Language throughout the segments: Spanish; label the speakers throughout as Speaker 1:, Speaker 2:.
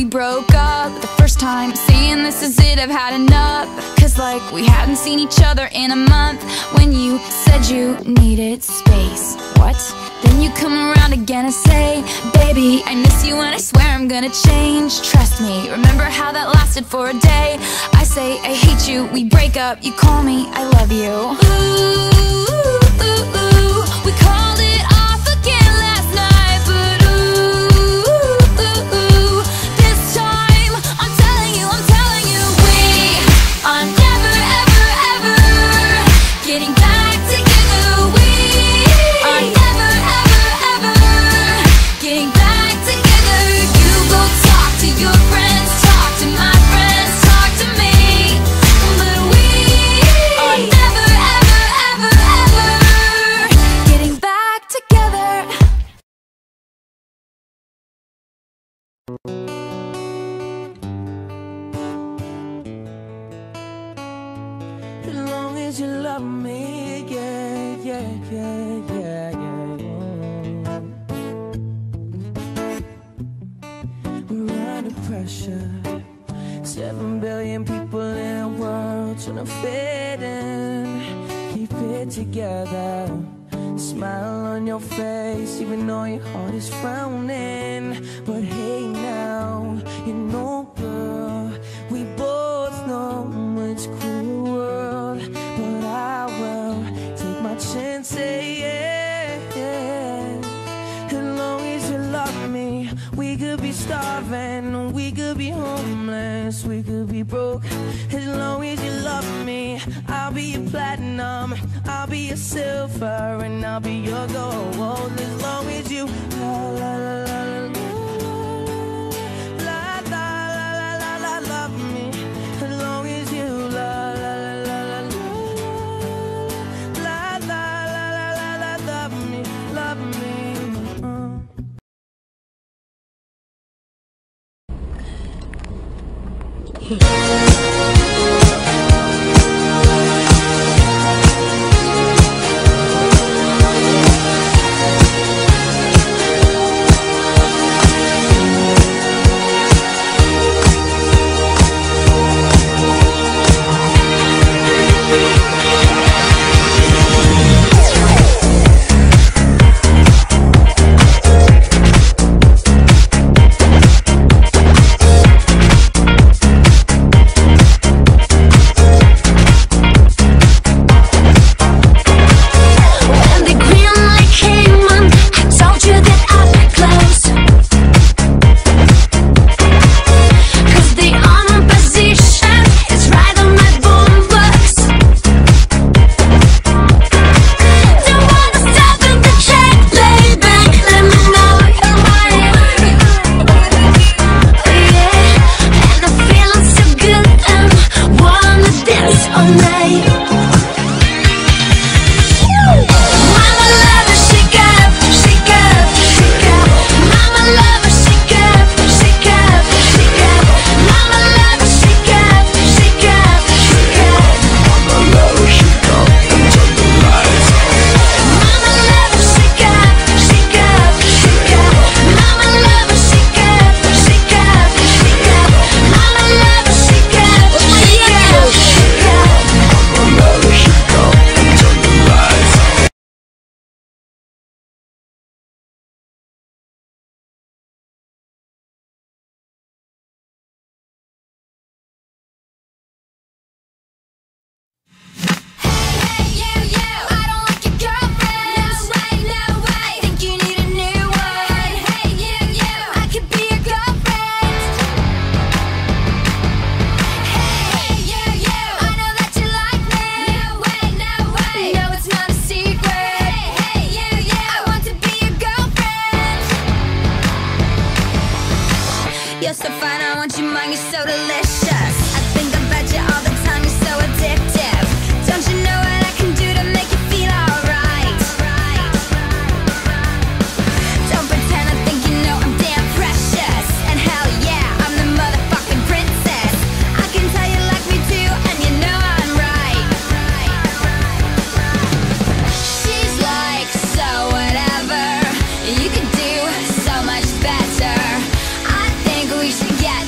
Speaker 1: broke up the first time, saying this is it, I've had enough. Cause like we hadn't seen each other in a month. When you said you needed space, what? Then you come around again and say, baby, I miss you and I swear I'm gonna change. Trust me, remember how that lasted for a day? I say I hate you, we break up, you call me I love you. Ooh, ooh, ooh, we called it off again last night, but ooh, ooh, ooh, this time I'm telling you, we are never, ever, ever getting back together. We are never, ever, ever getting back together. You go talk to your friends, talk to my friends, talk to me, but we are never, ever, ever, ever getting back together.
Speaker 2: As long as you love me, yeah, yeah, yeah, yeah, yeah. We're under pressure. 7 billion people in the world trying to fit in. Keep it together. Smile on your face, even though your heart is frowning. But hey now, you know, girl, we both know it's a cruel world, but I will take my chances, yeah. As long as you love me, we could be starving, we could be homeless, we could be broke. As long as you love me, I'll be your platinum, I'll be your silver, and I'll be your gold. As long as you la la la la la la la la love me. As long as you la la la la la la la la la love me, love me.
Speaker 1: You're so fine, I want you mine, you're so delicious. I think about you all the time, you're so addictive. Don't you know what I can do to make you feel alright? Don't pretend I think you know I'm damn precious. And hell yeah, I'm the motherfucking princess. I can tell you like me too, and you know I'm right. She's like, so whatever, you could do so much better. We should get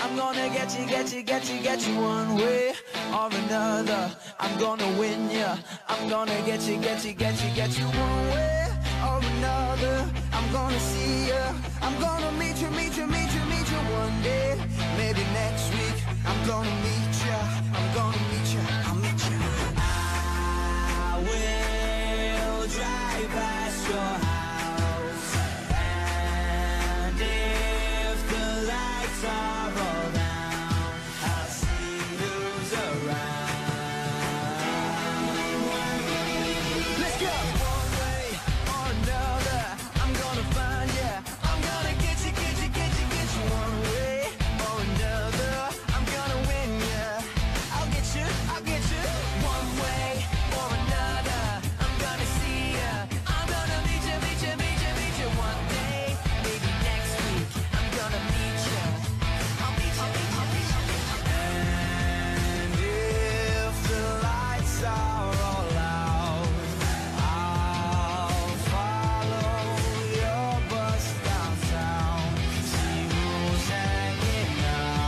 Speaker 2: I'm gonna get you one way or another. I'm gonna win ya. I'm gonna get you one way or another. I'm gonna see ya. I'm gonna meet you one day. Maybe next week. I'm gonna meet ya. I'll meet ya. I will drive past your house, and if the lights are all down, I'll see who's around. Let's go! One way or another, I'm gonna find ya. I'm gonna get you one way or another. I'm gonna win ya. I'll get you one way or another. I'm gonna see ya. I'm gonna meet you one day. Maybe next week. I'm gonna meet ya. I'll meet ya. And if the lights are all out, I'll follow your bus downtown. See who's hanging out.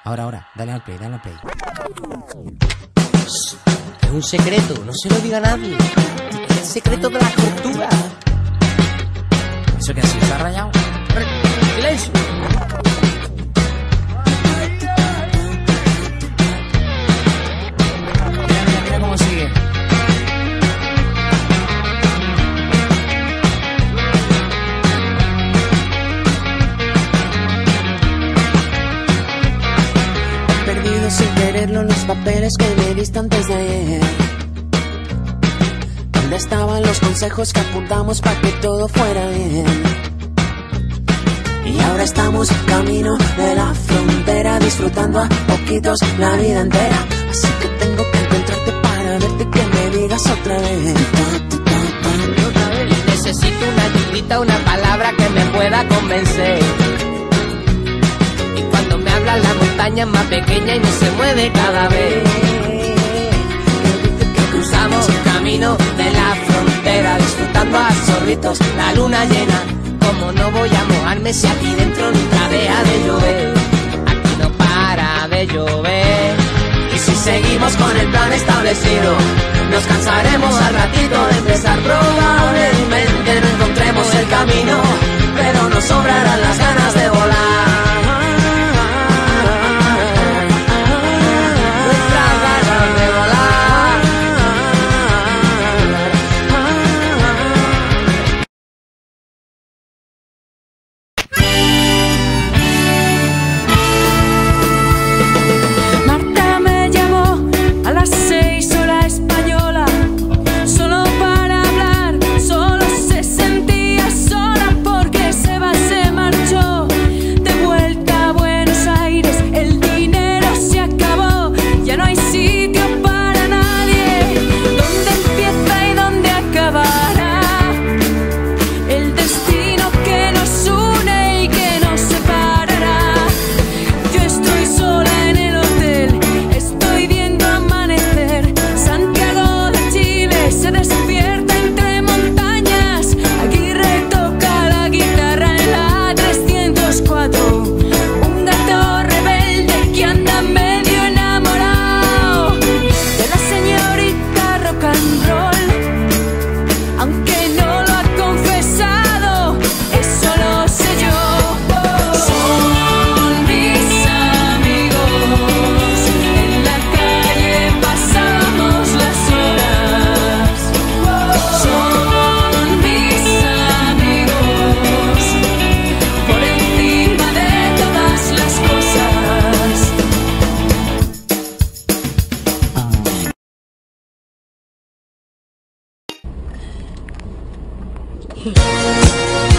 Speaker 3: Ahora, dale al play. Es un secreto, no se lo diga a nadie. Es el secreto de la cultura. ¿Eso qué ha sido? ¿Se ha rayado? ¡Silencio! Mira cómo sigue.
Speaker 4: Perdido sin quererlo los papeles que me diste antes de ayer. ¿Dónde estaban los consejos que apuntamos para que todo fuera bien? Y ahora estamos camino de la frontera, disfrutando a poquitos la vida entera. Así que tengo que encontrarte para verte, que me digas otra vez.
Speaker 3: Y necesito una ayudita, una palabra que me pueda convencer. Y cuando me habla la montaña es más pequeña y no se mueve cada vez que cruzamos el camino de la frontera, disfrutando a zorritos la luna llena. Como no voy a mojarme si aquí dentro nunca deja de llover? Aquí no para de llover.
Speaker 4: Y si seguimos con el plan establecido, nos cansaremos al ratito de empezar. Probablemente no encontremos el camino, pero nos sobrarán las ganas de volar.
Speaker 2: Hey.